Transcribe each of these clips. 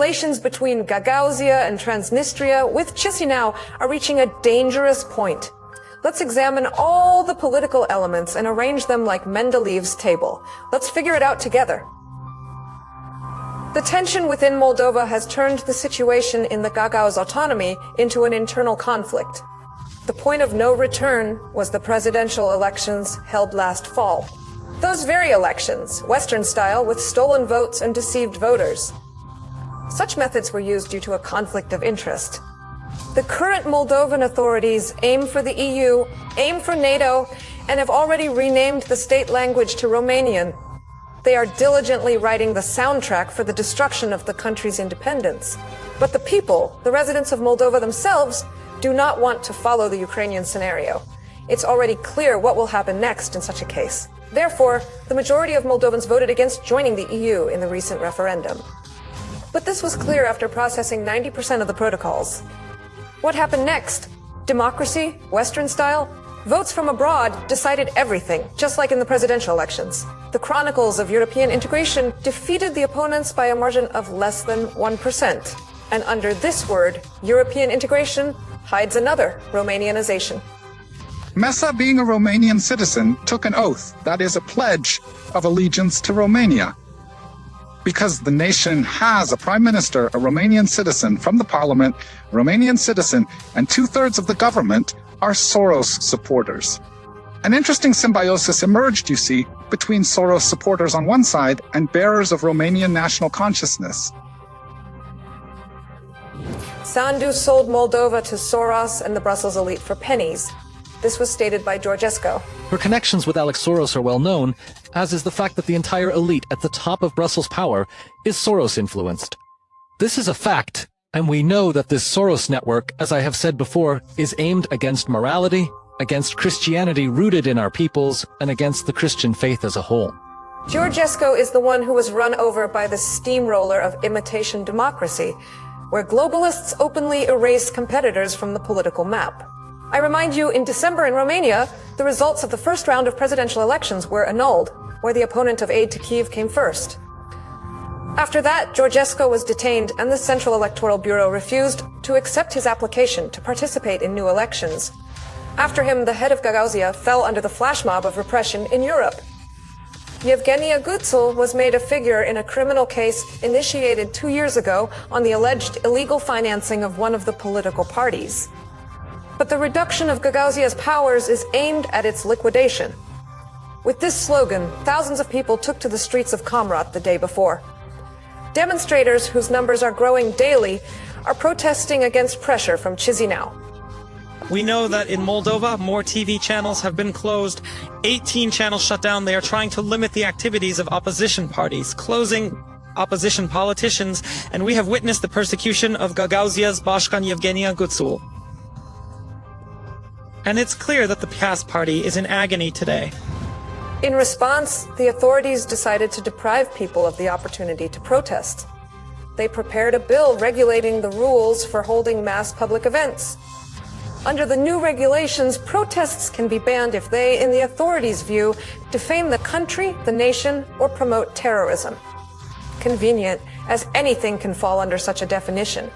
relations between Gagauzia and Transnistria with Chisinau are reaching a dangerous point. Let's examine all the political elements and arrange them like Mendeleva's table. Let's figure it out together. The tension within Moldova has turned the situation in the Gagauz autonomy into an internal conflict. The point of no return was the presidential elections held last fall. Those very elections, Western style, with stolen votes and deceived voters. Such methods were used due to a conflict of interest. The current Moldovan authorities aim for the EU, aim for NATO, and have already renamed the state language to Romanian. They are diligently writing the soundtrack for the destruction of the country's independence. But the people, the residents of Moldova themselves, do not want to follow the Ukrainian scenario. It's already clear what will happen next in such a case. Therefore, the majority of Moldovans voted against joining the EU in the recent referendum. But this was clear after processing 90% of the protocols. What happened next? Democracy? Western style? Votes from abroad decided everything, just like in the presidential elections. The chronicles of European integration defeated the opponents by a margin of less than 1%. And under this word, European integration hides another, Romanianization. Mesa, being a Romanian citizen, took an oath, that is a pledge of allegiance to Romania. Because the nation has a prime minister, a Romanian citizen from the parliament, a Romanian citizen, and 2/3 of the government are Soros supporters. An interesting symbiosis emerged, you see, between Soros supporters on one side and bearers of Romanian national consciousness. Sandu sold Moldova to Soros and the Brussels elite for pennies. This was stated by Georgescu. Her connections with Alex Soros are well known, as is the fact that the entire elite at the top of Brussels power is Soros-influenced. This is a fact, and we know that this Soros network, as I have said before, is aimed against morality, against Christianity rooted in our peoples, and against the Christian faith as a whole. Georgescu is the one who was run over by the steamroller of imitation democracy, where globalists openly erased competitors from the political map. I remind you, in December in Romania, the results of the first round of presidential elections were annulled, where the opponent of aid to Kyiv came first. After that, Georgescu was detained and the Central Electoral Bureau refused to accept his application to participate in new elections. After him, the head of Gagauzia fell under the flash mob of repression in Europe. Yevgenia Guțel was made a figure in a criminal case initiated 2 years ago on the alleged illegal financing of one of the political parties. But the reduction of Gagauzia's powers is aimed at its liquidation. With this slogan, thousands of people took to the streets of Comrat the day before. Demonstrators, whose numbers are growing daily, are protesting against pressure from Chisinau. We know that in Moldova, more TV channels have been closed, 18 channels shut down. They are trying to limit the activities of opposition parties, closing opposition politicians, and we have witnessed the persecution of Gagauzia's Bashkan Yevgenia Guțel. And it's clear that the PAS party is in agony today. In response, the authorities decided to deprive people of the opportunity to protest. They prepared a bill regulating the rules for holding mass public events. Under the new regulations, protests can be banned if they, in the authorities' view, defame the country, the nation, or promote terrorism. Convenient, as anything can fall under such a definition.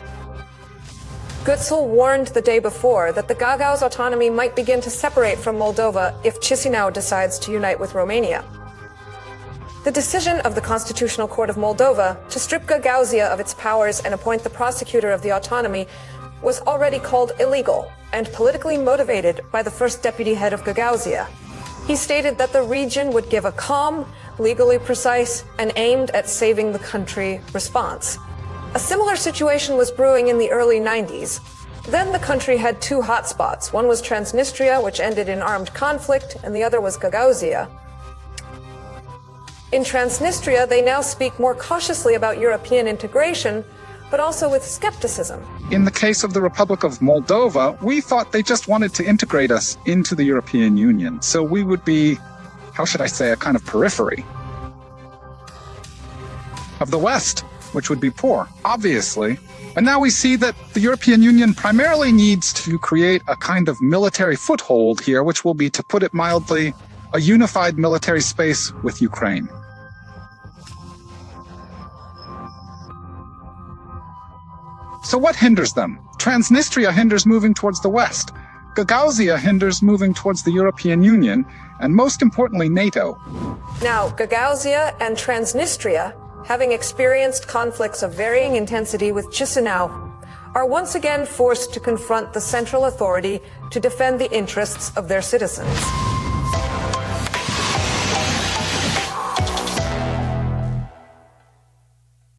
Guțel warned the day before that the Gagauz autonomy might begin to separate from Moldova if Chisinau decides to unite with Romania. The decision of the Constitutional Court of Moldova to strip Gagauzia of its powers and appoint the prosecutor of the autonomy was already called illegal and politically motivated by the first deputy head of Gagauzia. He stated that the region would give a calm, legally precise, and aimed at saving the country response. A similar situation was brewing in the early 90s. Then the country had two hotspots. One was Transnistria, which ended in armed conflict, and the other was Gagauzia. In Transnistria, they now speak more cautiously about European integration, but also with skepticism. In the case of the Republic of Moldova, we thought they just wanted to integrate us into the European Union. So we would be, how should I say, a kind of periphery of the West, which would be poor, obviously. And now we see that the European Union primarily needs to create a kind of military foothold here, which will be, to put it mildly, a unified military space with Ukraine. So what hinders them? Transnistria hinders moving towards the West. Gagauzia hinders moving towards the European Union, and most importantly, NATO. Now, Gagauzia and Transnistria, having experienced conflicts of varying intensity with Chisinau, are once again forced to confront the central authority to defend the interests of their citizens.